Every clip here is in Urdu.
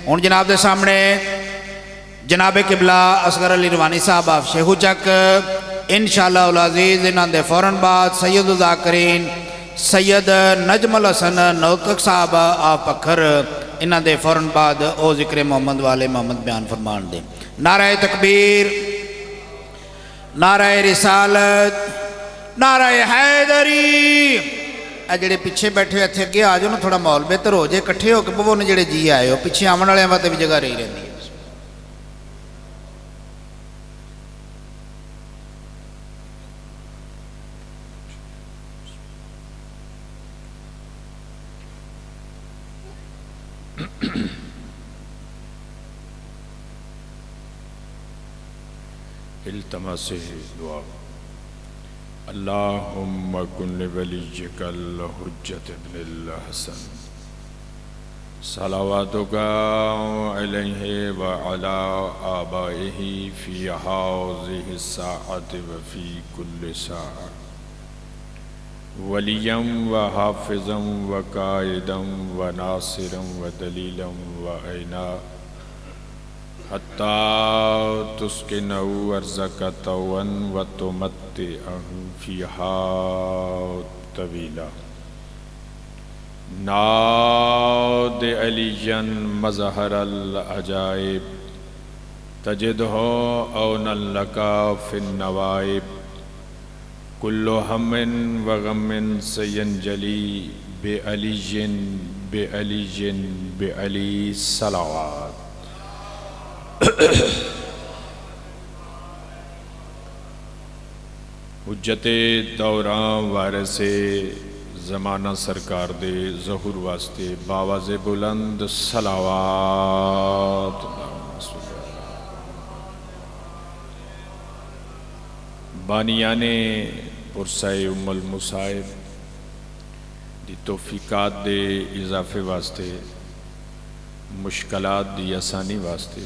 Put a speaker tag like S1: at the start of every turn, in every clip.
S1: ہوں جناب دے سامنے جناب قبلہ اصغر علی روانی صاحب آف شیخو چک انشاءاللہ العزیز انہاں دے فوراً بعد سید الذاکرین سید نجم الحسن نوتک صاحب آف پکھر انہاں دے فوراً بعد او ذکر محمد والے محمد بیان فرمان دے. نعرہ تکبیر، نعرہ رسالت، نعرہ حیدری. اے جڑے پیچھے بیٹھے اتھے اگے آ جاؤ نا، تھوڑا ماحول بہتر ہو جائے، کٹھے ہو کے بہو نے جڑے جی آئے ہو، پیچھے آمن والے واسطے بھی جگہ رہی رہندی ہے.
S2: التماس دعا. اللہم کن لولیک الحجت ابن الحسن صلواتک علیہ وعلا آبائہ فی ہذہ الساعة وفی کل ساعة ولیا وحافظا وقائدا وناصرا ودلیلا وعینا حتی تسکنہو ارضک طوعا وتمتعہ فیہا طویلا. ناد علیاً مظہر العجائب تجدہ اونا لکا فی النوائب کل ہم وغم سینجلی بعلی بعلی بعلی صلوات. حجت دوران وارث زمانہ سرکار دے ظہور واسطے باواز بلند صلوات. بانیان پرسائے ام المصائب دی توفیقات دے اضافے واسطے، مشکلات دی آسانی واسطے،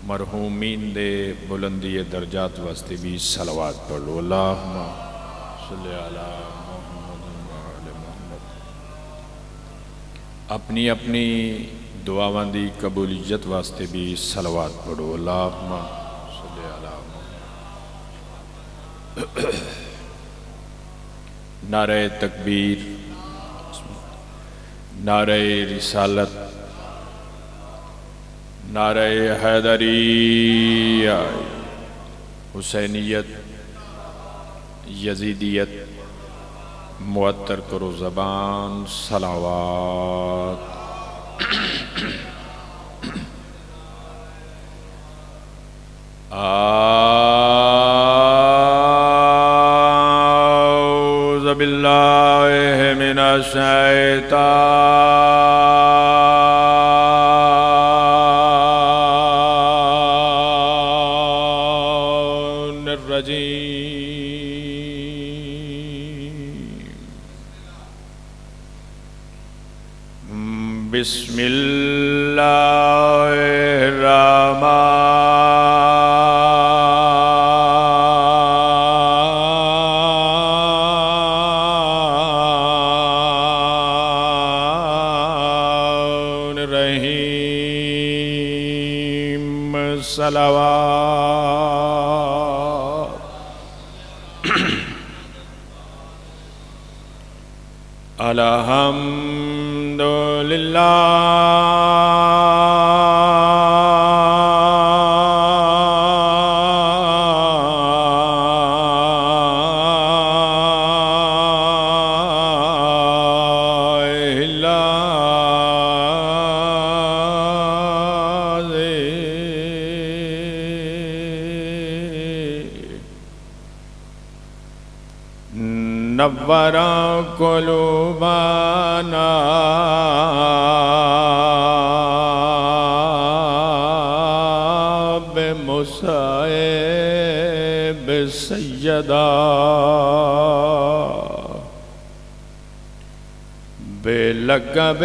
S2: مرحومین دے بلندی درجات واسطے بھی صلوات پڑھ لو. اللہم صلی علی محمد وعلی محمد. اپنی اپنی دعاواں دی قبولیت واسطے بھی صلوات پڑھو. اللہم صلی علی محمد. نعرہ تکبیر، نعرہ رسالت، نعرہ حیدری، حسینیت، یزیدیت معطر کرو زبان. صلوات. اعوذ باللہ من الشیطان الرجیم. بسم اللہ الرحمن الرحیم. صلوات. نور قلوبنا بمصائب سیدہ بلقب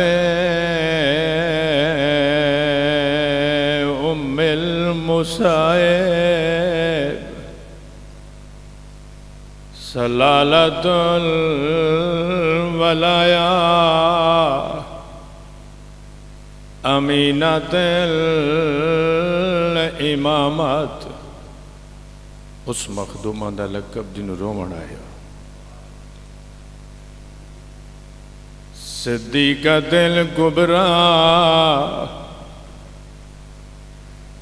S2: ام المصائب سلالت الولایا امینت الامامات اس مخدومہ دا لقب جنہوں رومن آیا صدیقۃ الکبریٰ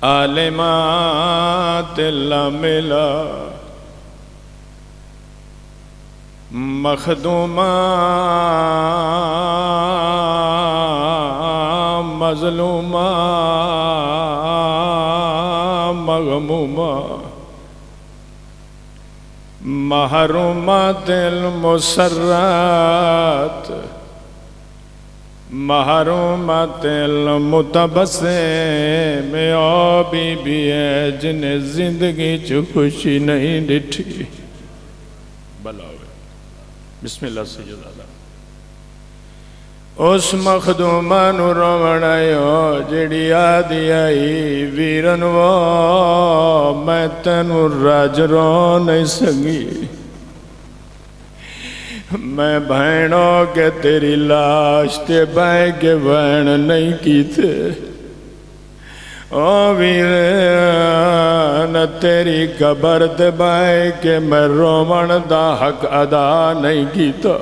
S2: عالمات العاملہ مخدومہ مظلومہ مغمومہ محرومات المسرات محرومات المتبسم او بی بی ہے جنہیں زندگی چ خوشی نہیں ڈٹھی بلا ہوئے بسم اللہ سید اللہ اس مخدومہ نو روڑ آئیو جڑی آدھی آئی ویرن وہ میں تینو راج رو نہیں سنگی میں بہنوں کے تیری لاش تے بائے کے بہن نہیں کی تھے او ویرن تیری قبر تے بائے کے میں رومن دا حق ادا نہیں کیتا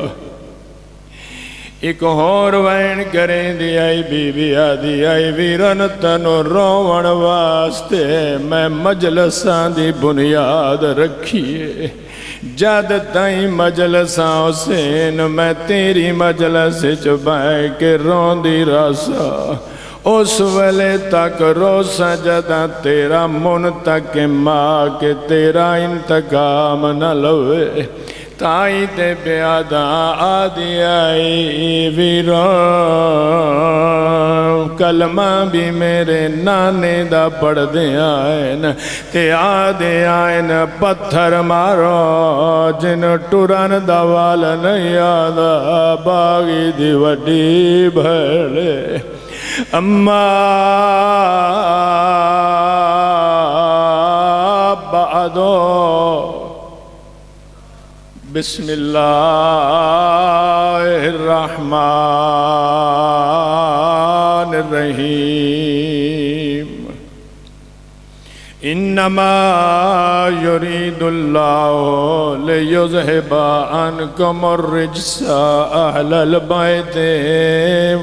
S2: ایک اور وین کریں دی آئی بی بی آدھی آئی ویرن تنو رومن واسطے میں مجلساں دی بنیاد رکھیے جد تائیں مجلساں حسین میں تیری مجلس چبائے کے رون دی راسا اس ویلے تک رو سجدہ تیرا من تک ماں کے تیرا انتقام نہ لوے تائی تے بیادہ آدھی آئی ویران کلمہ بھی میرے نانے دا پڑھ دے آئین تے آدھے آئین پتھر مارو جن ٹوران دا والا نہیں آدھا باغی دی وڈی بھڑے اما بعدو بسم اللہ الرحمن الرحیم انما یرید اللہ لیذہب عنکم الرجس اہل البیت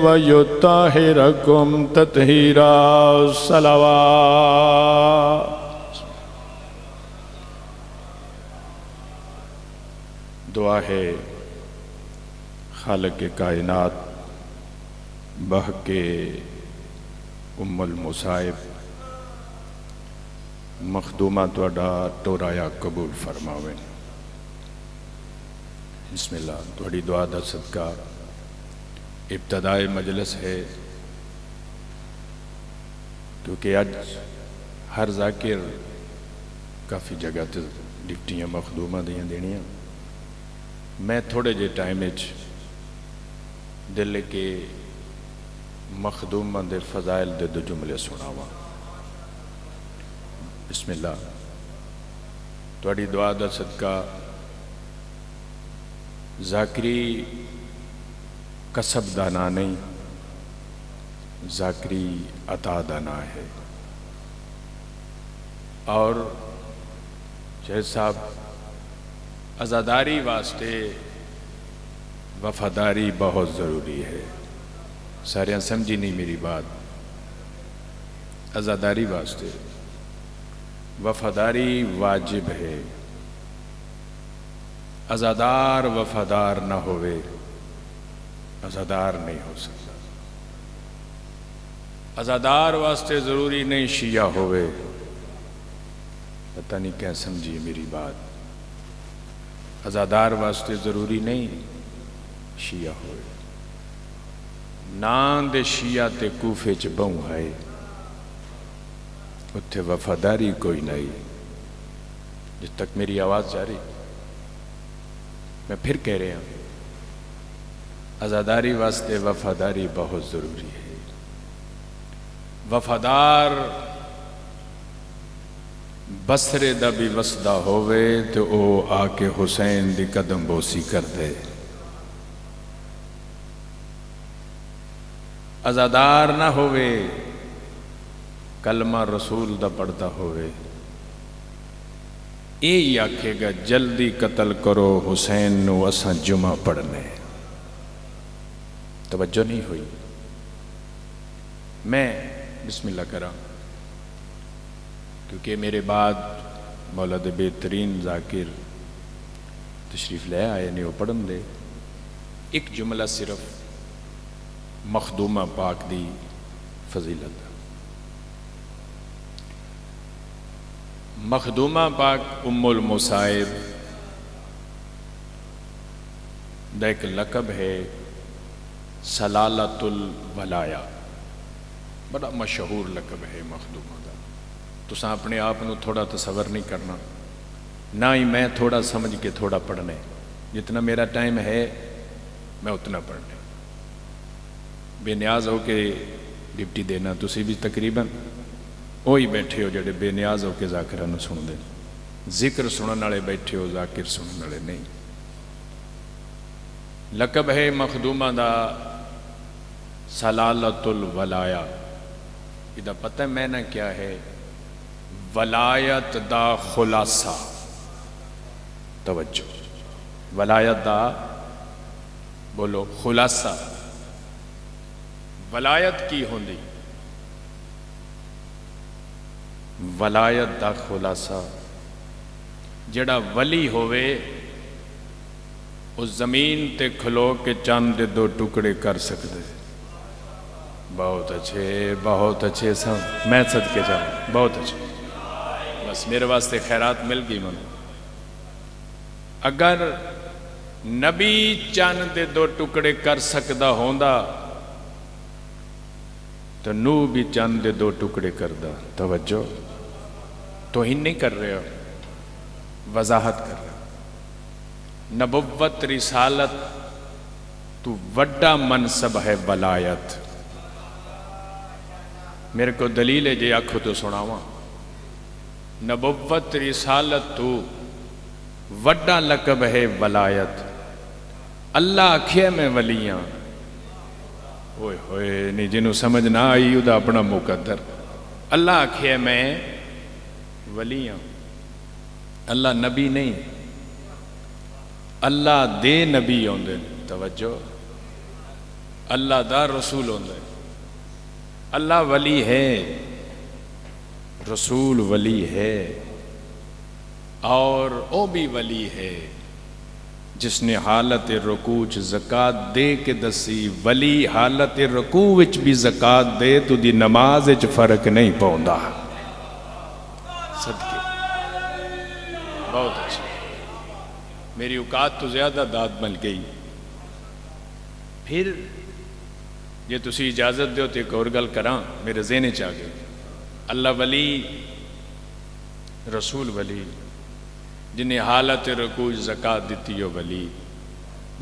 S2: ویطہرکم تطہیرا صلوات دعا ہے خالق کائنات بحق ام المصائب مخدومہ توڑا ٹورایا قبول فرماویں بسم اللہ توڑی دعا دا صدقہ ابتدائی مجلس ہے کیونکہ آج ہر ذاکر کافی جگہ تے ڈپٹیاں مخدومہ دیاں دینیاں میں تھوڑے جے ٹائم دل کے مخدومہ دے فضائل دے دو جملے سناواں بسم اللہ توڑی دعا دا صدقہ ذاکری کسب دانا نہیں ذاکری عطا دانا ہے اور شہد صاحب عزاداری واسطے وفاداری بہت ضروری ہے سارے سمجھی نہیں میری بات عزاداری واسطے وفاداری واجب ہے عزادار وفادار نہ ہوئے عزادار نہیں ہو سکتا عزادار واسطے ضروری نہیں شیعہ ہوئے پتہ نہیں کیا سمجھیے میری بات عزادار واسطے ضروری نہیں شیعہ ہوئے نان دے شیعہ تے کوفے چ بہوں ہے اتھے وفاداری کوئی نہیں جس تک میری آواز جاری میں پھر کہہ رہا ہوں عزاداری واسطے وفاداری بہت ضروری ہے وفادار بسرے دا بھی وسدہ ہوئے تو او آکے حسین دی قدم بوسی کر دے عزادار نہ ہوئے کلمہ رسول دا پڑھتا ہوئے یہ آکھے گا جلدی قتل کرو حسین نو اساں جمعہ پڑھنے. توجہ نہیں ہوئی. میں بسم اللہ کراں کیونکہ میرے بعد مولا دے بہترین ذاکر تشریف لے آئے نے وہ پڑھن دے. ایک جملہ صرف مخدومہ پاک دی فضیلت. مخدومہ پاک ام المصائب دا ایک لقب ہے سلالۃ الولایا. بڑا مشہور لقب ہے مخدومہ دا. تساں اپنے آپ نو تھوڑا تصور نہیں کرنا، نہ ہی میں تھوڑا سمجھ کے تھوڑا پڑھنے. جتنا میرا ٹائم ہے میں اتنا پڑھنے. بے نیاز ہو کے ڈپٹی دینا. تسی بھی تقریباً وہی بیٹھے ہو جڑے بے نیاز ہو کے ذاکرہ نو سن دے. ذکر سنن والے بیٹھے ہو، ذاکر سنن والے نہیں. لقب ہے مخدومہ دا سلالۃ الولایا. یہ پتہ میں نے کیا ہے؟ ولایت دا خلاصہ. توجہ، ولایت دا بولو خلاصہ. ولایت کی ہوندی؟ ولایت دا خلاصہ جڑا ولی ہوئے اس زمین تے کھلو کے چاند دے 2 ٹکڑے کر سکتے. بہت اچھے، بہت اچھے. میں صدقے جاؤں، بہت اچھے. بس میرے واسطے خیرات مل گئی. من اگر نبی چاند دے 2 ٹکڑے کر سکدا ہوندا تو نو بھی چاند دے 2 ٹکڑے کردا. توجہ، توہین نہیں کر رہے ہو، وضاحت کر رہے ہو. نبوت رسالت تو وڈا منصب ہے ولایت. میرے کو دلیل ہے جی آکھو تو سناواں. نبوت رسالت تو وڈا لقب ہے ولایت. اللہ آکھے میں ولیاں. ہوئے ہوئے نہیں جنہوں سمجھ نہ آئی وہ اپنا مقدر. اللہ آکھے میں ولیاں. اللہ نبی نہیں، اللہ دے نبی ہوندے. توجہ، اللہ دا رسول ہوندے. اللہ ولی ہے، رسول ولی ہے، اور او بھی ولی ہے جس نے حالت رکوع زکاة دے کے دسی. ولی حالت رکوع وچ بھی زکاة دے تو دی نماز وچ فرق نہیں پوندا. صدقے، بہت اچھا. میری اوقات تو زیادہ داد مل گئی. پھر یہ تسی اجازت دیو تو ایک اور گل کراں میرے ذہن چ آ گئی. اللہ ولی، رسول ولی، جنہیں حالت رکوع زکاة دیتی ہو ولی.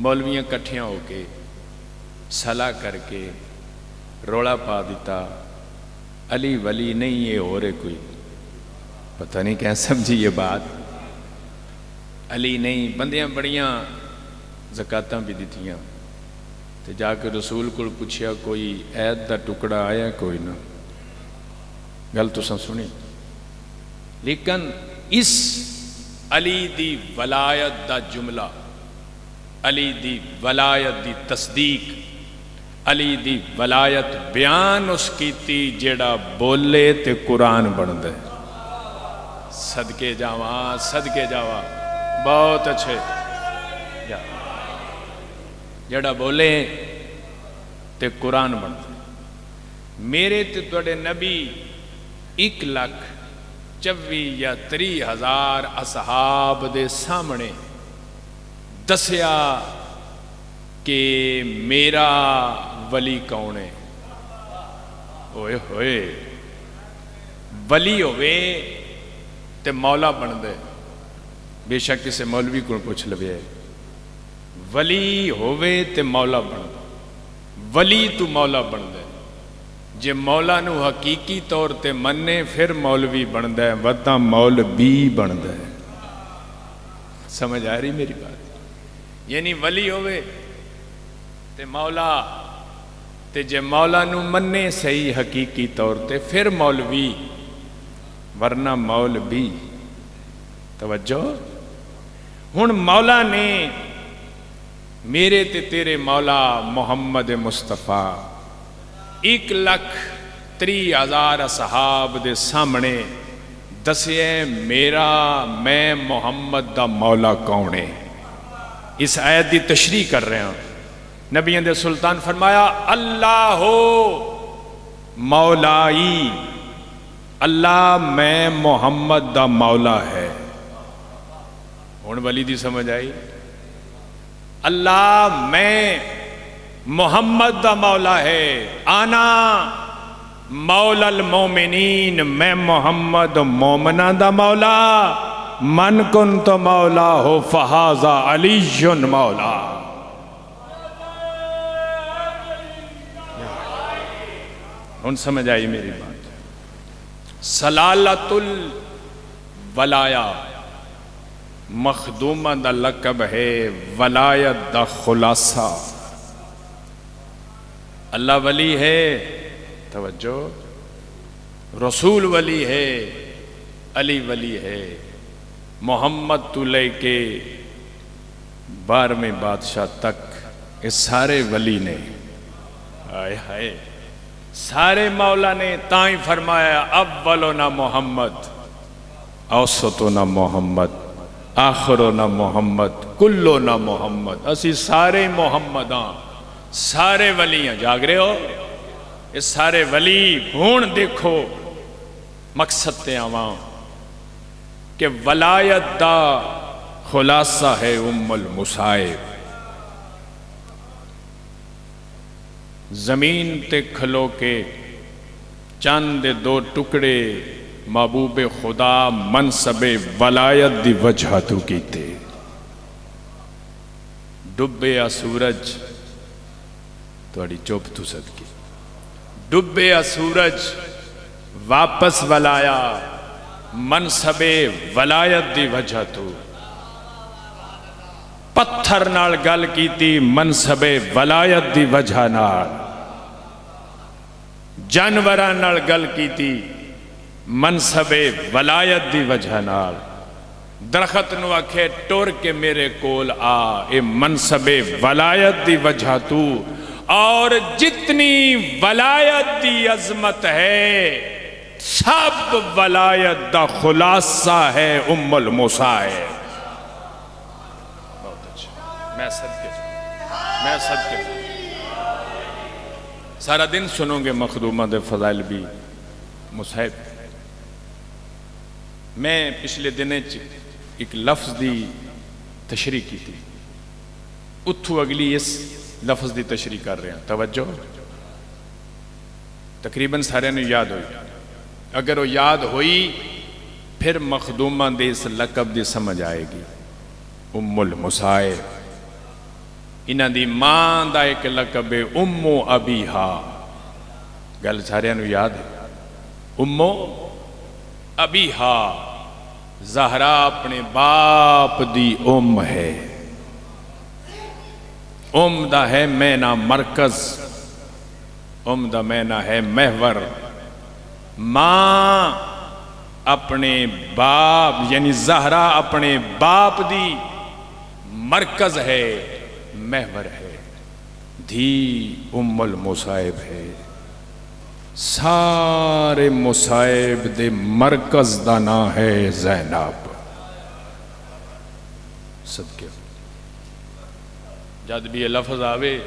S2: مولویاں کٹھیاں ہو کے صلاح کر کے روڑا پا دیتا علی ولی نہیں یہ ہو رہے کوئی. پتہ نہیں کہیں سمجھی یہ بات. علی نہیں، بندیاں بڑیاں زکاتاں بھی دیتیاں. تو جا کے رسول کو پوچھیا کوئی عید دا ٹکڑا آیا؟ کوئی نہ. گل تو سنی. لیکن اس علی دی ولایت دا جملہ، علی دی ولایت دی تصدیق، علی دی ولایت بیان اس کیتی جیڑا بولے تے قرآن بن دے. صدقے جاواں، صدقے جاواں. بہت اچھے. جیڑا بولے تے قرآن بن دے. میرے تے توڑے نبی 1,24,000 یا 30,000 اصحاب دے سامنے دسیا کہ میرا ولی کون ہے. ہوئے ہوئے، ولی ہوئے تے مولا بن دے. بے شک کسے مولوی کو پوچھ لوے، ولی ہوئے تے مولا بن دے. ولی تو مولا بن دے. جے مولا نو حقیقی طور تے مننے پھر مولوی بن دے، ودہ مولوی بن دے. سمجھ آ رہی میری بات؟ یعنی ولی ہوئے تے مولا تے جے مولا نو منے صحیح حقیقی طور تے پھر مولوی، ورنہ مولوی۔ توجہ، ہن مولا نے میرے تے تیرے مولا محمد مصطفیٰ 1,30,000 اصحاب دے سامنے دسے میرا میں محمد دا مولا کون ہے۔ اس آیت دی تشریح کر رہے ہیں۔ نبیوں دے سلطان فرمایا اللہ ہو مولائی، اللہ میں محمد دا مولا ہے۔ ہن ولی دی سمجھ آئی؟ اللہ میں محمد دا مولا ہے، آنا مولا المومنین، میں محمد مومنہ دا مولا، من کنت مولا ہو فہذا علی مولا۔ ان سمجھ آئی میری بات؟ سلالت الولایا مخدومہ دا لقب ہے، ولایت دا خلاصہ۔ اللہ ولی ہے، توجہ، رسول ولی ہے، علی ولی ہے، محمد تو لے کے 12ویں بادشاہ تک یہ سارے ولی نے، آئے ہائے، سارے مولا نے تائیں فرمایا اولنا محمد، اوسطنا محمد، آخرنا محمد، کلنا محمد، اسی سارے محمد ہاں، سارے ولی ہیں۔ جاگ رہے ہو؟ یہ سارے ولی ہون دیکھو مقصد تے عوام کہ ولایت دا خلاصہ ہے ام المصائب۔ زمین تے کھلو کے چاند 2 ٹکڑے محبوب خدا منصب ولایت دی وجہ تو کیتے، ڈبیا سورج تھوڑی چوپ تو صدقی، ڈبیا سورج واپس ولایا منصب ولایت دی وجہ تو، پتھر نال گل کیتی منصب ولایت دی وجہ نال، جانوراں نال گل کیتی منصب ولایت دی وجہ نال، درخت نو آکھے ٹور کے میرے کول آ، اے منصب ولایت دی وجہ تو۔ اور جتنی ولایت دی عظمت ہے سب ولایت دا خلاصہ ہے ام المصائب۔ بہت اچھا، میں صدقے سارا دن سنوں گے مخدومہ دے فضائل بھی مصائب۔ میں پچھلے دنے ایک لفظ دی تشریح کی تھی، اتھو اگلی اس لفظ دی تشریح کر رہے ہیں۔ توجہ، تقریباً سارے نے یاد ہوئی، اگر وہ یاد ہوئی پھر مخدومہ دے اس لقب دی سمجھ آئے گی۔ ام المصائب، انہاں دی ماں دا ایک لقب ہے ام ابیہا، گل سارے نے یاد ہے، ام ابیہا، زہرا اپنے باپ دی ام ہے، ام دا ہے مینا مرکز، ام دا مینا ہے محور، ماں اپنے باپ یعنی زہرا اپنے باپ دی مرکز ہے، محور ہے، دھی ام المصائب ہے، سارے مصائب دے مرکز دا نام ہے زینب۔ صدقے جد بھی یہ لفظ آوے،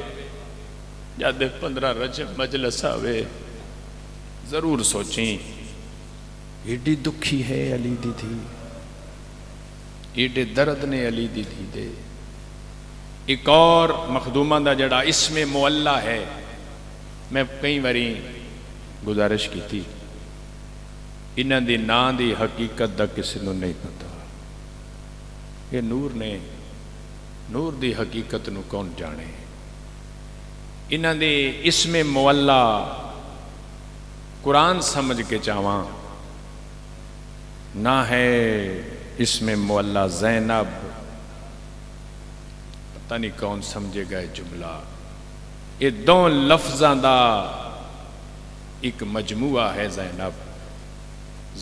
S2: جد 15 رجب مجلس آوے، ضرور سوچیں ایڈی دکھی ہے علی دی تھی، ایڈے درد نے علی دی تھی دے۔ ایک اور مخدومہ دا جڑا اسم معلّہ ہے، میں کئی باری گزارش کی تھی، انہاں دی نام دی حقیقت دا کسی نو نہیں پتا، یہ نور نے، نور دی حقیقت نو کون جانے۔ انہاں دی اسم معلّہ قرآن سمجھ کے چاہواں نہ ہے اسم معلّہ زینب، پتہ نہیں کون سمجھے گئے جملہ، یہ دو لفظاں دا ایک مجموعہ ہے زینب.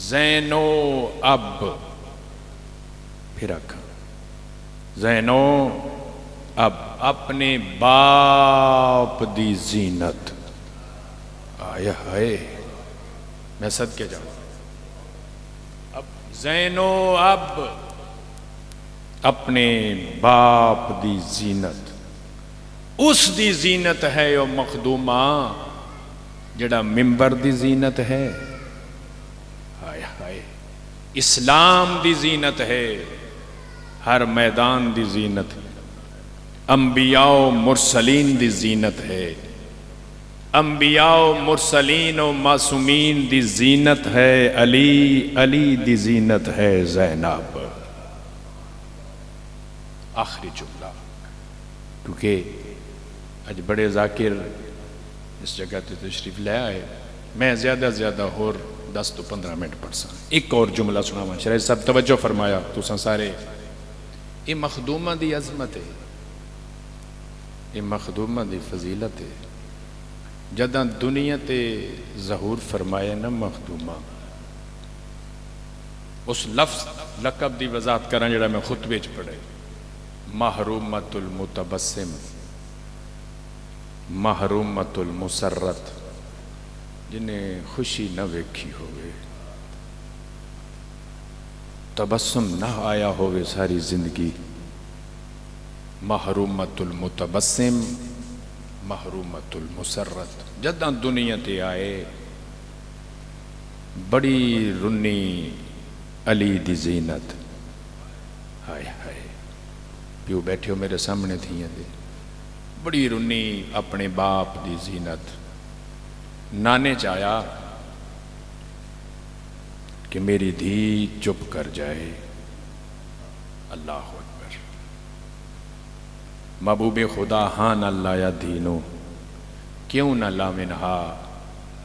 S2: زینو اب پھر آکھاں زینو اب اپنے باپ دی زینت. آیا ہے میں صدقے جاؤں. اب زینو اب اپنے باپ دی زینت. اس دی زینت ہے او مخدومہ جڑا ممبر دی زینت ہے. ہائے ہائے اسلام دی زینت ہے، ہر میدان دی زینت ہے. انبیاء و مرسلین دی زینت ہے، انبیاء و مرسلین و معصومین دی زینت ہے. علی علی دی زینت ہے زینب. آخری جملہ کیونکہ اج بڑے ذاکر اس جگہ تے تشریف لے آئے، میں زیادہ ہور 10 تو 15 منٹ پڑھ سا. ایک اور جملہ سناواں شرائط صاحب توجہ فرمایا تساں سارے. یہ مخدومہ دی عظمت ہے، یہ مخدومہ دی فضیلت ہے. جداں دنیا تے ظہور فرمائے نا مخدومہ، اس لفظ لقب دی وضاحت کراں جڑا میں خطبے چ پڑھے. محرومت المتبسم، محرومت المسرت، جنہیں خوشی نہ ویکھی ہوئے، تبسم نہ آیا ہوئے ساری زندگی. محرومت المتبسم، محرومت المسرت. جداں دنیا تے آئے بڑی رنی علی دی زینت. ہائے ہائے پیو بیٹھے ہو میرے سامنے تھیاں دے، بڑی رنی اپنے باپ دی زینت. نانے چاہیا کہ میری دھی چپ کر جائے. اللہ اکبر. محبوب خدا ہاں نہ لایا دینو، کیوں نہ لاونہا،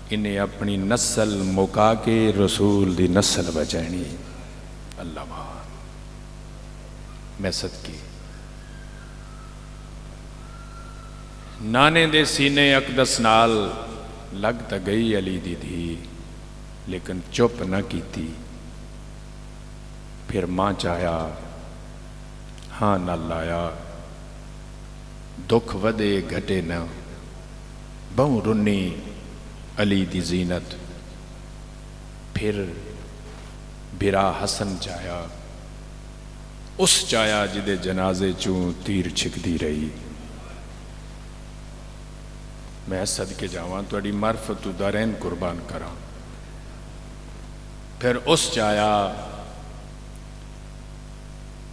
S2: انہیں اپنی نسل مکا کے رسول دی نسل بچانی. اللہ مان میں صدقی. نانے دے سینے اقدس نال لگ تا گئی علی دی دھی، لیکن چپ نہ کیتی. پھر ماں چاہیا ہاں نہ لایا. دکھ ودے گھٹے نہ، بہوں رنی علی دی زینت. پھر برا حسن چاہیا، اس چاہیا جدے جنازے چوں تیر چھک دی رہی. میں صدقے جاواں تواڈی معرفت دارین قربان کراں. پھر اس چاہیا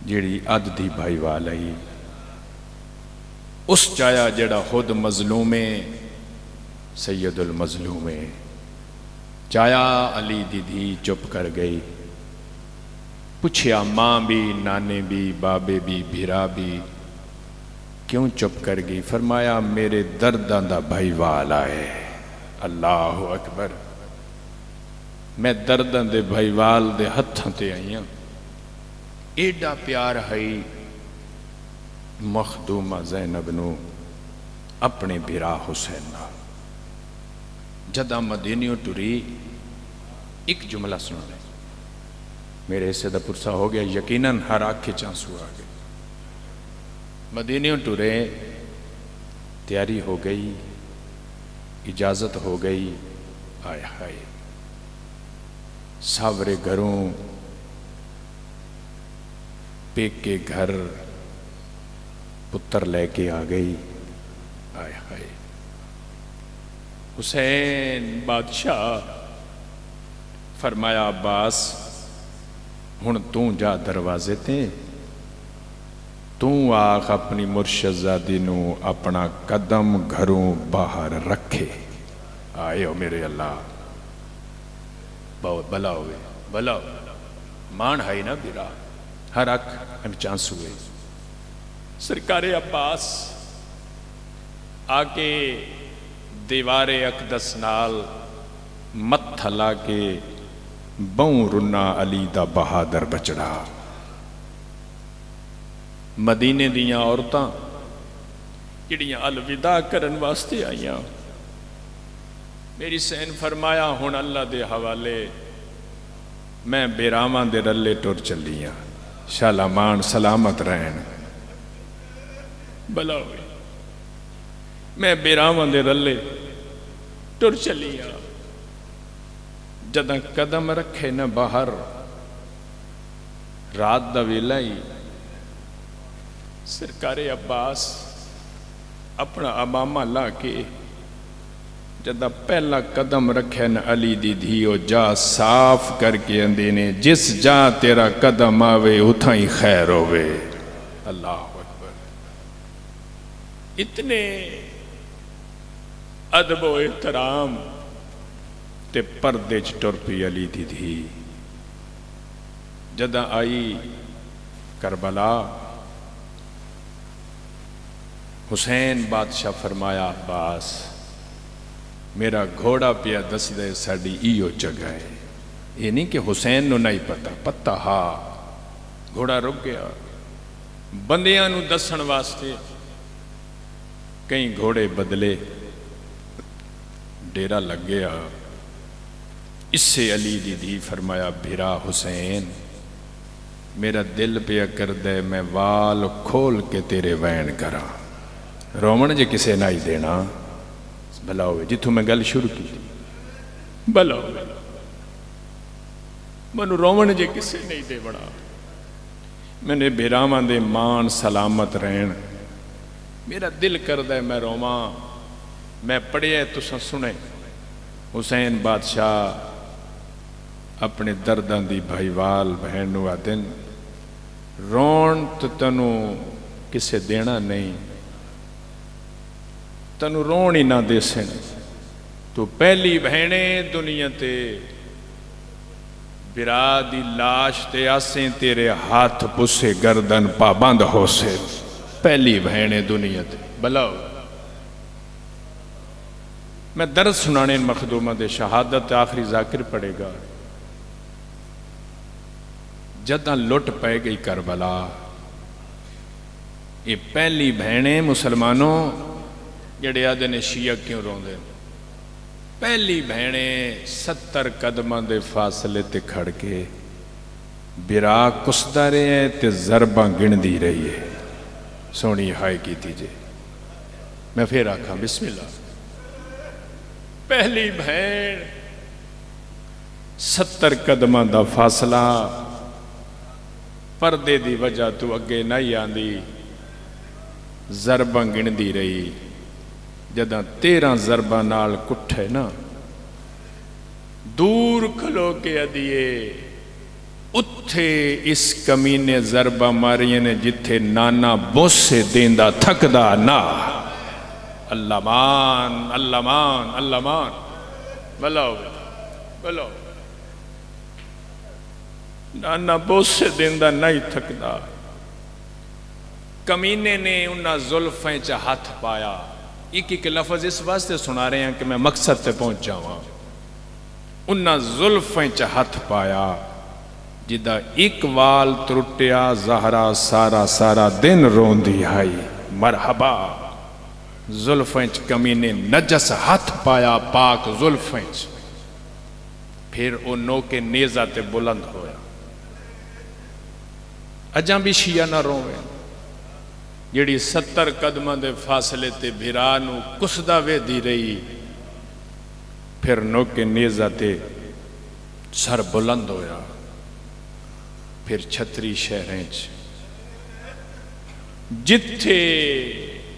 S2: جیڑی اد دی بھائی والی، اس چاہیا جڑا خود مظلوم سید المظلوم. چاہیا علی دی دھی چپ کر گئی. پوچھیا ماں بھی، نانے بھی، بابے بھی، بھیرا بھی، کیوں چپ کر گئی؟ فرمایا میرے درداں دا بھائی والا ہے. اللہ اکبر. میں درداں دے بھائی وال دے ہتھاں تے آئی ہوں. ایڈا پیار ہے مخدومہ زینب نو اپنے بھرا حسین نال. جداں مدینیوں ٹری، ایک جملہ سن لیں، میرے حصے دا پرسا ہو گیا، یقیناً ہر آنکھ چانسو آ گئے. مدینیوں ٹرے، تیاری ہو گئی، اجازت ہو گئی. آئے ہائے ساورے گھروں پیک کے گھر پتر لے کے آ گئی. آئے ہائے حسین بادشاہ. فرمایا عباس ہن تو جا دروازے تے، تو آخ اپنی مرشدزادی نو اپنا قدم گھروں باہر رکھے. آئے ہو میرے اللہ، بہت بلا ہوئے، بلا ہوئے. مان ہے نا بیرا، ہر اکھ چانس ہوئے. سرکار عباس آکے دیوار اقدس نال متھا لا کے بہوں رنا علی دا بہادر بچڑا. مدینے دیاں عورتاں جڑیاں الوداع کرن واسطے آئیاں. میری سین فرمایا ہن اللہ دے حوالے میں بیراواں دے رلے ٹر چلیاں. شالامان سلامت رہن. بلا ہوئی میں بیراواں دے رلے ٹر چلیاں. جداں قدم رکھے نہ باہر رات دا ویلا ہی سرکار عباس اپنا امامہ لا کے جدہ پہلا قدم رکھے نا علی دی دھیو جا صاف کر کے اندے نے جس جا تیرا قدم آوے اتھا ہی خیر ہوئے. اللہ اکبر. اتنے ادب و احترام تے پردے چٹر پی علی دی دھی. جدہ آئی کربلا حسین بادشاہ فرمایا عباس میرا گھوڑا پیا دس دے ساڑی ایو جگہ ہے. یہ نہیں کہ حسین نو نہیں پتہ ہاں. گھوڑا رک گیا. بندیاں نو دسن واسطے کئی گھوڑے بدلے. ڈیرا لگ گیا. اس سے علی دی دی فرمایا بھرا حسین میرا دل پیا کر دے میں وال کھول کے تیرے وین کرا. رومن جے کسے نہ ہی دینا. بھلا ہوئے جتوں میں گل شروع کی تھی. بھلا ہوئے منو رومن جے کسے نہیں دے بڑا. میں نے بھیراواں دے مان سلامت رہن. میرا دل کر دے میں روماں. میں پڑھے تساں سنے. حسین بادشاہ اپنے درداں دی بھائیوال بہن نو آدن رون تو تنو کسے دینا نہیں. تنو رون ہی نہ دے سن. تو پہلی بہنیں دنیا تے برا دی لاش تے آسیں تیرے ہاتھ پسے گردن پابند ہو سے. پہلی بہنیں دنیا تے بلاؤ. میں درد سنانے مخدومہ دے شہادت آخری ذاکر پڑے گا. جداں لٹ پہ گئی کربلا. یہ پہلی بہنیں مسلمانوں جڑے آدھے نے شیعہ کیوں رون دے. پہلی بہنیں 70 قدمہ دے فاصلے تے کھڑ کے برا کسدہ رہے ہیں تے ضرباں گن دی رہی ہے. سونی ہائے کی تیجے. میں پھر آکھاں بسم اللہ. پہلی بہن 70 قدمہ دا فاصلہ پردے دی وجہ تو اگے نہیں آندی. ضرباں گن دی رہی. جداں 13 ضرباں نال کٹھے نا دور کھلو کے ادیے اتھے اس کمینے ضرباں ماریے نے جتھے نانا بوسے دیندہ تھکدا نا. اللہ مان اللہ مان اللہ مان. بلاؤ بلاؤ. نانا بوسے دیندہ نہیں تھکدا. کمینے نے انہاں زلفیں چا ہاتھ پایا. ایک لفظ اس واسطے سنا رہے ہیں کہ میں مقصد تے پہنچ جاؤں. انہاں زلفیں چا ہاتھ پایا جدہ ایک وال ترٹیا زہرا سارا سارا دن روندی آئی. مرحبا. زلفیں چا کمینے نجس ہاتھ پایا پاک زلفیں چا. پھر او نو کے نیزہ تے بلند ہویا. اجاں بھی شیعہ نہ روئے. جڑی 70 قدمہ دے فاصلے تے بھرانو کسدہ وے دی رہی. پھر نو کے نیزہ تے سر بلند ہویا. پھر چھتری شہریں جتھے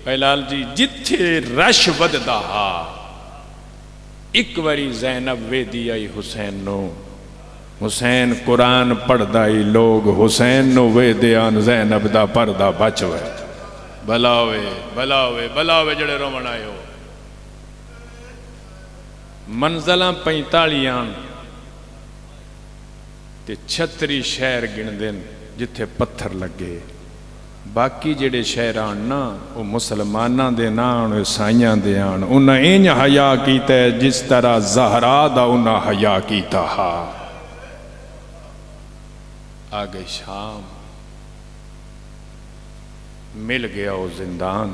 S2: پہلال جی جتھے رش وددا ہا ایک واری زینب وے دی آئی حسین نو. حسین قرآن پڑھ دائی لوگ حسین نو وے دیان زینب دا پردہ بچوے. بلاوے بلاوے بلاوے جڑے رومن آئے ہو. منزلہ 45 تے چھتری شہر گن دن جتھے پتھر لگے. باقی جڑے شہران نا وہ مسلمانہ دے نان عیسائیاں دے آن. انہاں اینج حیا کیتا ہے جس طرح زہرا دا انہاں حیا کیتا ہا. آگے شام مل گیا وہ زندان.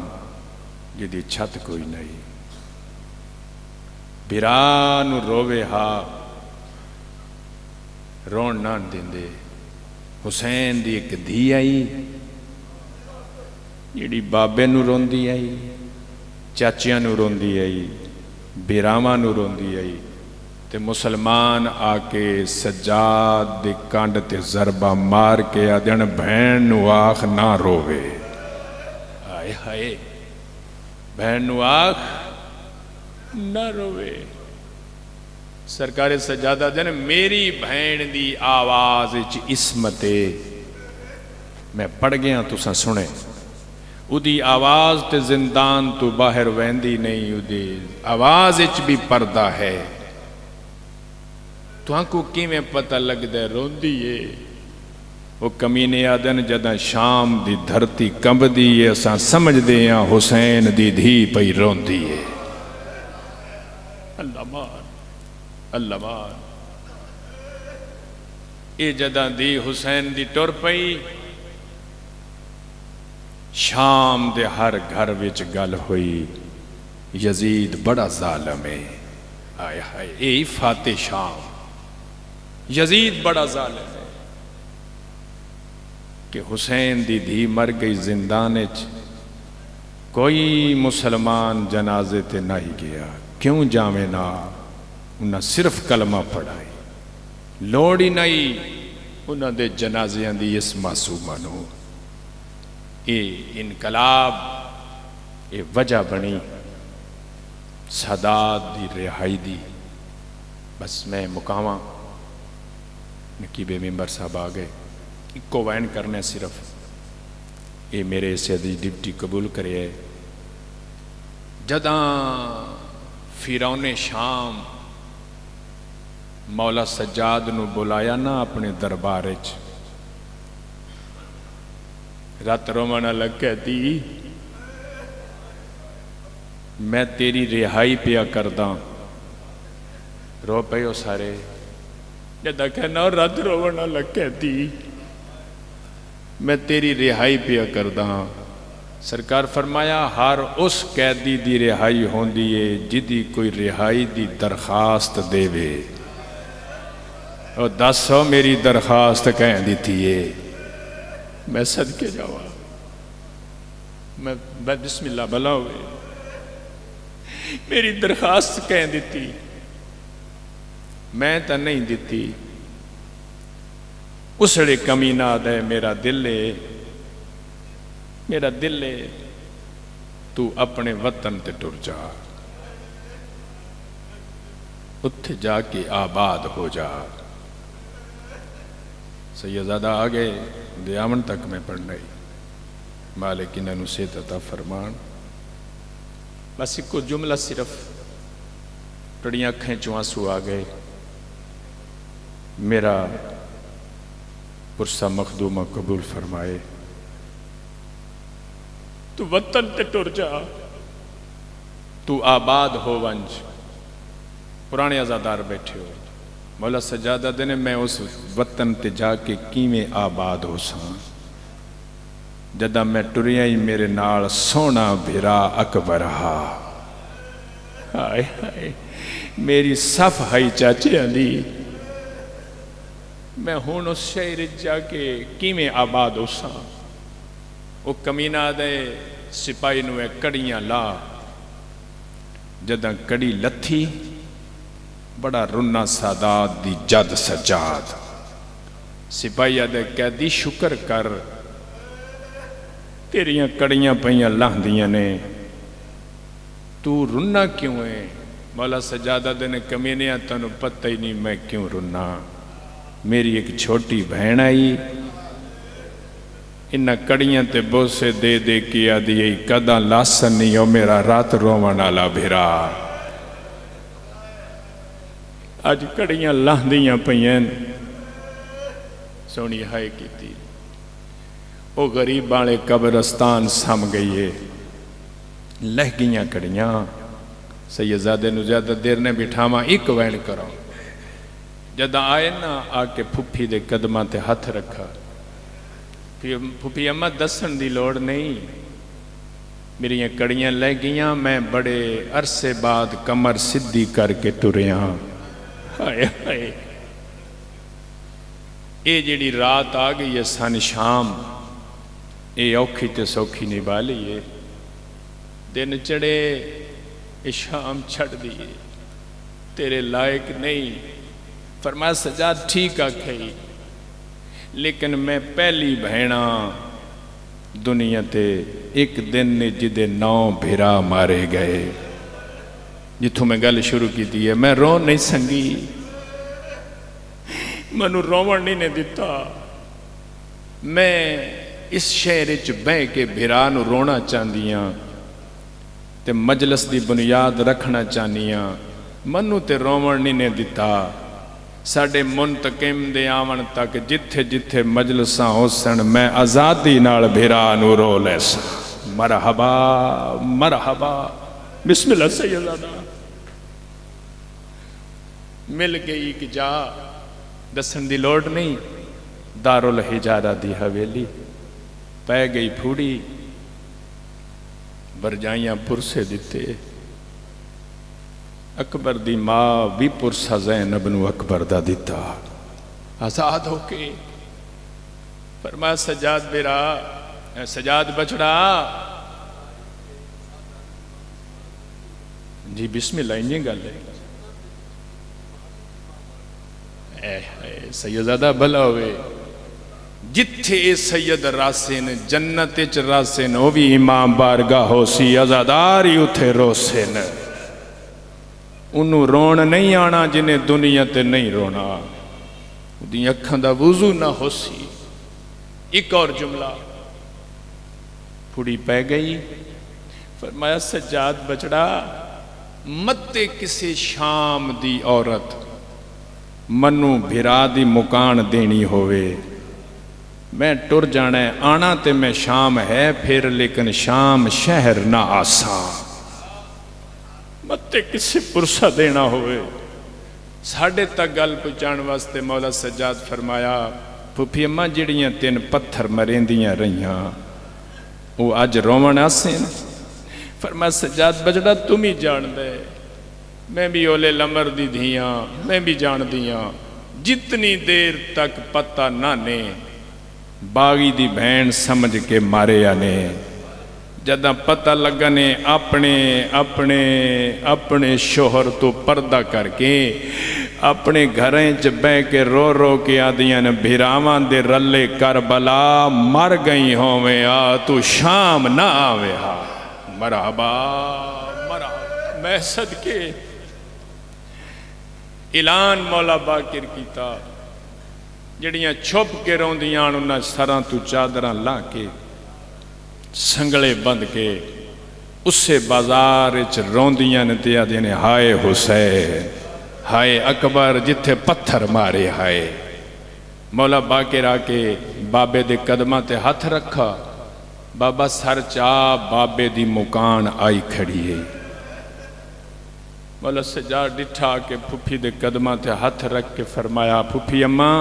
S2: جدی چھت کوئی نہیں، بھرا نو روے ہا رون نہ دیندے۔ حسین دی ایک دھی آئی جیڑی بابے نو روندی آئی، چاچیاں نو روندی آئی، بھراواں نو روندی آئی، تے مسلمان آ کے سجاد دے کانڈ تے ضربہ مار کے آدھن بہن نو آخ نہ روے۔ آئے ہائے، بہن نو آخ نہ روے۔ سرکار سجادہ دن میری بہن دی آواز اچ عصمتے، میں پڑھ گیا تساں سنے، او دی آواز تے زندان تو باہر ویندی نہیں، او دی آواز اچ بھی پردہ ہے۔ تو کو کی میں پتہ لگ دے روندی ہے؟ وہ کمینے آدن جدہ شام دی دھرتی کمب دی ہے، اساں سمجھ دے ہیں حسین دی دھی پئی روندی ہے۔ اللہ مان، اللہ مان۔ اے جدہ دی حسین دی ٹر پئی، شام دے ہر گھر وچ گل ہوئی، یزید بڑا ظالم ہے۔ آئے ہائے، اے فاتح شام، یزید بڑا ظالم ہے کہ حسین دی دھی مر گئی زندان وچ، کوئی مسلمان جنازے تے نہیں گیا۔ کیوں جاویں نہ؟ انہاں صرف کلمہ پڑھائی، لوڑ ہی نہیں انہاں دے جنازیاں دی اس معصومہ نو۔ اے انقلاب، اے وجہ بنی سادات دی رہائی دی۔ بس میں مقامہ نقیب ممبر صاحب آ گئے، کو وین کرنے صرف اے میرے سے ڈپٹی قبول کرے۔ جداں فرعون شام مولا سجاد نو بلایا نا اپنے دربار وچ، رات رومانہ لگ کہتی میں تیری رہائی پیا کرداں، رو پئے ہو سارے۔ جدہ کہنا رات رومانہ لگ کہتی میں تیری رہائی پیا کرداں۔ سرکار فرمایا ہر اس قیدی دی رہائی ہوندی ہے جدی کوئی رہائی دی درخواست دے وے۔ اور 10 میری درخواست کہیں دیتی ہے، میں صدقے جاوا، میں بسم اللہ بھلا ہوئے، میری درخواست کہیں دیتی، میں تا نہیں دیتی۔ اسڑے کمینہ دے میرا دل ہے، میرا دل ہے، تو اپنے وطن تے ٹر جا، اتھے جا کے آباد ہو جا۔ سیدزادہ آگے دیامن تک میں پڑھ رہی، مالک انہوں سے عطا فرمان۔ بس ایک کو جملہ صرف، ٹڑیاں کھینچوں آنسو آگئے، میرا پرسہ مخدومہ قبول فرمائے۔ تو وطن تے ٹر جا، تو آباد ہو ونج۔ پرانے عزادار بیٹھے ہو، مولا سجادہ دینے میں اس وطن تے جا کے کیویں آباد ہو ساں۔ جدہ میں ٹریاں ہی میرے نال سونا بھرا اکبر ہا۔ ہائے ہائے، میری صف ہائی چاچے دی، میں ہون اس شہر جا کے کیویں آباد ہو ساں۔ وہ کمینہ دے سپاہی نوے کڑیاں لا، جدہ کڑی لتھی بڑا رنہ سادات دی جد سجاد۔ سپاہی دے قیدی شکر کر، تیریاں کڑیاں پہیاں لہ دیاں نے، تو رنہ کیوں ہے؟ مولا سجادہ دینے کمینیاں تنو پتہ ہی نہیں میں کیوں رنہ۔ میری ایک چھوٹی بہن آئی، انہ کڑیاں تے بوسے دے دے کیا دیئے، کدہ لاسن نہیں ہو میرا رات رومن آلا بھرا۔ آج کڑیاں لہ دیاں پہین، سونی ہائے کی تھی، او غریب بانے قبرستان سام گئی ہے، لہ گیاں کڑیاں۔ سیدزادے نو زیادہ دیر نے بٹھاما ایک وین کرو، جدہ آئے نا آکے پھپھی دے قدمہ تے ہاتھ رکھا۔ پھپھی اماں دسن دی لوڑ نہیں، میری کڑیاں لے گیاں، میں بڑے عرصے بعد کمر سدھی کر کے ٹریاں. ہائے ہائے، یہ جیڑی رات آ گئی ہے سن شام، یہ اوکھی تے سوکھی نبھا لیے. دن چڑھے یہ شام چھڑ دیے، تیرے لائق نہیں. فرمایا سجاد ٹھیک آکھئی، لیکن میں پہلی بہنا دنیا تے ایک دن نے جدے 9 بھیرا مارے گئے. جتوں میں گل شروع کی دی ہے، میں رو نہیں سنگی، منو روون نہیں نے دیتا. میں اس شہر وچ بہ کے بھرا نو رونا چاہندیاں تے مجلس دی بنیاد رکھنا چاہنیاں، منو تے روون نہیں نے دیتا. ساڈے منتقم دے آون تک جتھے جتھے مجلساں ہو سن، میں آزادی نال بھرا نو رو لے سا. مرحبا مرحبا، بسم اللہ سیدنا. مل گئی کہ جا دسن دی لوڑ نہیں، دارالحجارہ دی حویلی. پہ گئی پھوڑی، برجائیاں پرسے دیتے. اکبر دی ماں بھی پرسا زینب نو اکبر دا دیتا. آزاد ہو کے فرمایا سجاد بیرا، سجاد بچڑا جی بسم اللہ انجیں گل ہے. سیدزادہ بھلا ہوئے، جتھے سید راسن جنت چ راسن، وہ بھی امام بارگاہ ہو سی ازاداری اتھے روسن. انہوں رون نہیں آنا جنہیں دنیا تے نہیں رونا، دی اکھاں دا وضو نہ ہو سی. ایک اور جملہ پھوڑی پہ گئی. فرمایا سجاد بچڑا، متے کسے شام دی عورت منو بھرا دی مکان دینی ہوئے، میں ٹر جانا ہے. آنا تے میں شام ہے پھر، لیکن شام شہر نہ آسا. متے کسی پرسہ دینا ہوئے. ساڑھے تک گل پہنچان واسطے مولا سجاد فرمایا پھوپھی اماں جڑیاں 3 پتھر مریندیاں رہیاں، وہ آج رومن آسیں. فرمایا سجاد بجڑا تم ہی جان دے، میں بھی اولے لمر دی دھیاں، میں بھی جان دیاں. جتنی دیر تک پتہ نہ نے باغی دی بہن سمجھ کے مارے آنے. جدہ پتہ لگنے اپنے اپنے اپنے شوہر تو پردہ کر کے اپنے گھریں چ بے کے رو رو کے آدیاں نے بھیراوان دے رلے کربلا مر گئی ہوئے آ تو شام نہ آوے ہا. مرحبا مرحبا. میں صدقے اعلان مولا باقر کیتا، جڑیاں چھپ کے روندیاں انہاں سراں تو چادراں لا کے سنگلے بند کے اسے بازار چ روندیاں نے تے آدھے نے ہائے حسین، ہائے اکبر جتھے پتھر مارے ہائے. مولا باقر آ کے بابے دے قدمہ تے ہاتھ رکھا. بابا سر چاہ بابے دی مکان آئی کھڑی ہے. مولا سجاد ڈٹھا کے پھوپھی دے قدمہ تے ہاتھ رکھ کے فرمایا پھوپھی اماں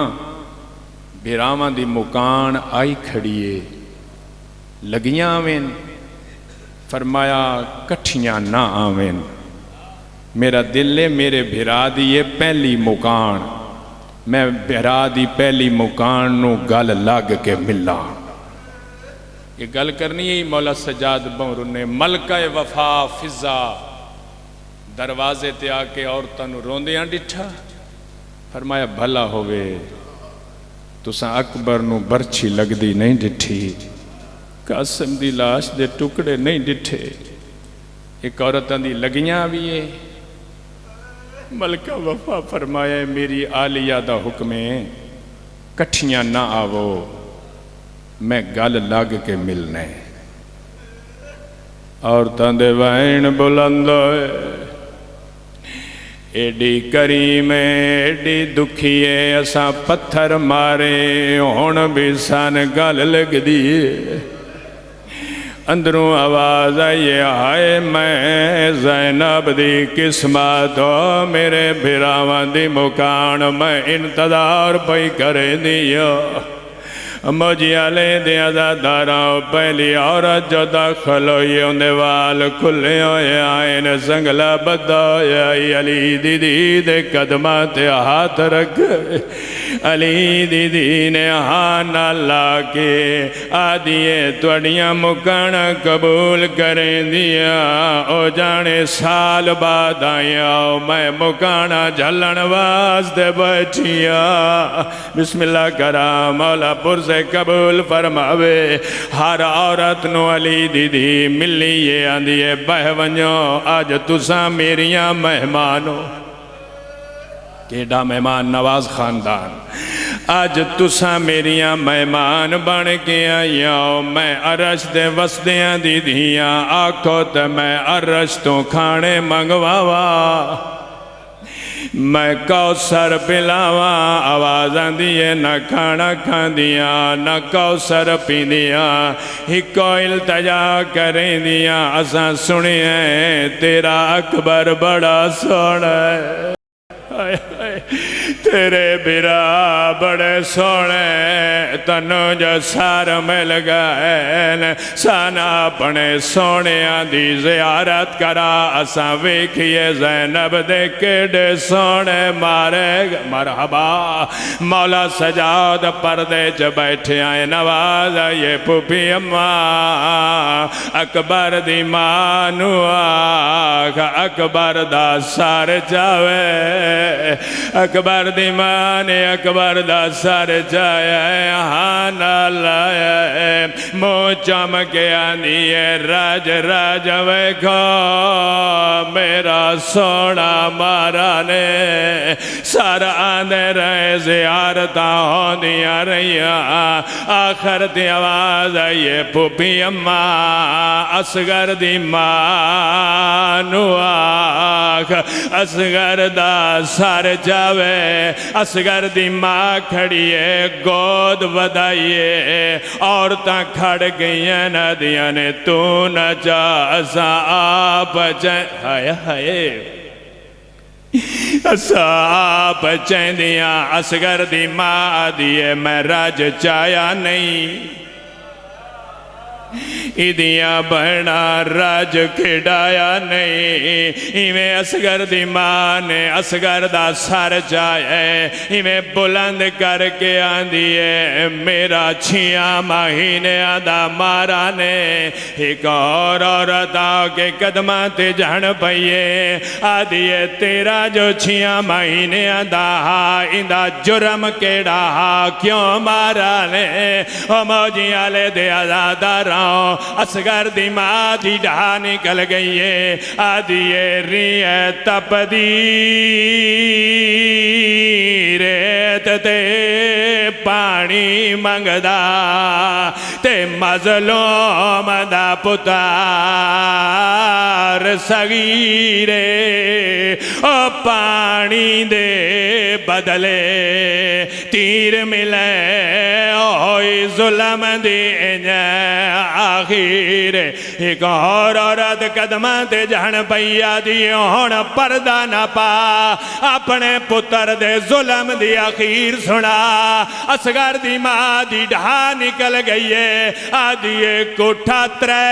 S2: بھیراواں دی مکان آئی کھڑی ہے، لگیاں آویں. فرمایا کٹھیاں نہ آویں، میرا دل ہے میرے بھیرا دی یہ پہلی مکان، میں بھیرا دی پہلی مکان نو گل لگ کے ملا. یہ گل کرنی ہے مولا سجاد بمر نے. ملکہ وفا فضا دروازے تے آ کے عورتاں نو روندیاں ڈٹھا. فرمایا بھلا ہوئے تساں اکبر نو برچھی لگ دی نہیں ڈٹھی، قاسم دی لاش دے ٹکڑے نہیں ڈٹھے. ایک عورتاں دی لگیاں بھی ہے. ملکہ وفا فرمایا میری آلیہ دا حکم ہے کٹھیاں نہ آوو، میں گل لگ کے ملنے. عورتاں دے وین بلند ہوئے، ایڈی کریم ایڈی دکھی ہے، اساں پتھر مارے ہون بھی سان گل لگ دیئے. اندروں آواز آئیے ہائے میں زینب دی قسمت ہو، میرے بھراواں دی مکان میں انتظار پئی کرے دیا. موجی والے دے عزاداراں پہلی عورت جو داخل ہوئی اندے وال کھلے ہوئے آئے نے سنگلا بدھا ہویا علی دی دی دے قدمہ تے ہاتھ رکھ علی دی دی نے ہانا لا کے آدھیے توڑیاں مکانا قبول کریں دیا او جانے سال بعد آیا میں مکانا جھلن واسطے بچیا بسم اللہ کرا مولا پر سے قبول فرماوے ہر عورت نو علی دی دی ملی یہ آندھیے بہ ونجو آج تساں میریاں مہمانو کیڑا مہمان نواز خاندان آج تساں میریاں مہمان بن کے آئیاں میں عرش دے وسدیاں دی دیاں آکھو تے میں عرش تو کھانے منگواوا میں کوثر پلاواں آواز آندیے نہ کھانا کھاندیاں نہ کوثر پیندیاں ہکو التجا کریں دیاں اساں سنیے تیرا اکبر بڑا سونا ہے تیرے برا بڑے سونے تنو جو سار مل گئے سانا اپنے سونے دی زیارت کرا اساں ویکھیے زینب دے کیڑے سونے مارے مرحبا مولا سجاد پردے چ بیٹھے آئے نواز یہ پھوپھی اماں اکبر دی مانو آکھ اکبر دا سار چاوے اکبر دی ماں نے اکبر دا سر چایا ہانا لایا مو چمکے آنی ہے راج راج ویکھو میرا سونا مارا نے سارا آندے رہے زیارتاں ہوندیاں رہیاں آخر دی آواز آئیے پھوپھی اماں اصغر دی ماں نو آکھ اصغر دا سار جاوے اصغر دی ماں کھڑیے گود ودائیے عورتاں کھڑ گئیں ندیاں نے تو نہ جا اسا آپ جائیں ہائے ہائے اسا آپ جائیں دیاں اصغر دی ماں دیئے میں راج چایا نہیں ایدیاں بہنا راج کھڑایا نہیں ایویں اصغر دی ماں نے اصغر دا سر جائے ایویں بلند کر کے آندیے میرا چھیاں مہینے آدھا مارا نے ایک اور عورت آ کے قدمہ تے جھڑ پئیے آدھیے تیرا جو چھیاں مہینے آدھا اندہ جرم کیڑا کیوں مارا نے او موجی آلے دے آزاداراں اصغر دی ماں دی ڈھا نکل گئی ہے آدھیے ریہ تپ دی ریت تے پانی منگدا تے مظلوم دا پتار صغیرے او پانی دے بدلے تیر ملے اوہی ظلم دی آخیر ایک اور عورت قدمہ تے جھن پیا دی ہون پردہ نہ پا اپنے پتر دے ظلم دی آخیر سنا اصغر دی ماں دی ڈھا نکل گئی ہے آدھیے کٹھا ترے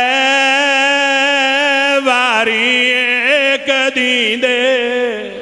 S2: واری ایک دین دے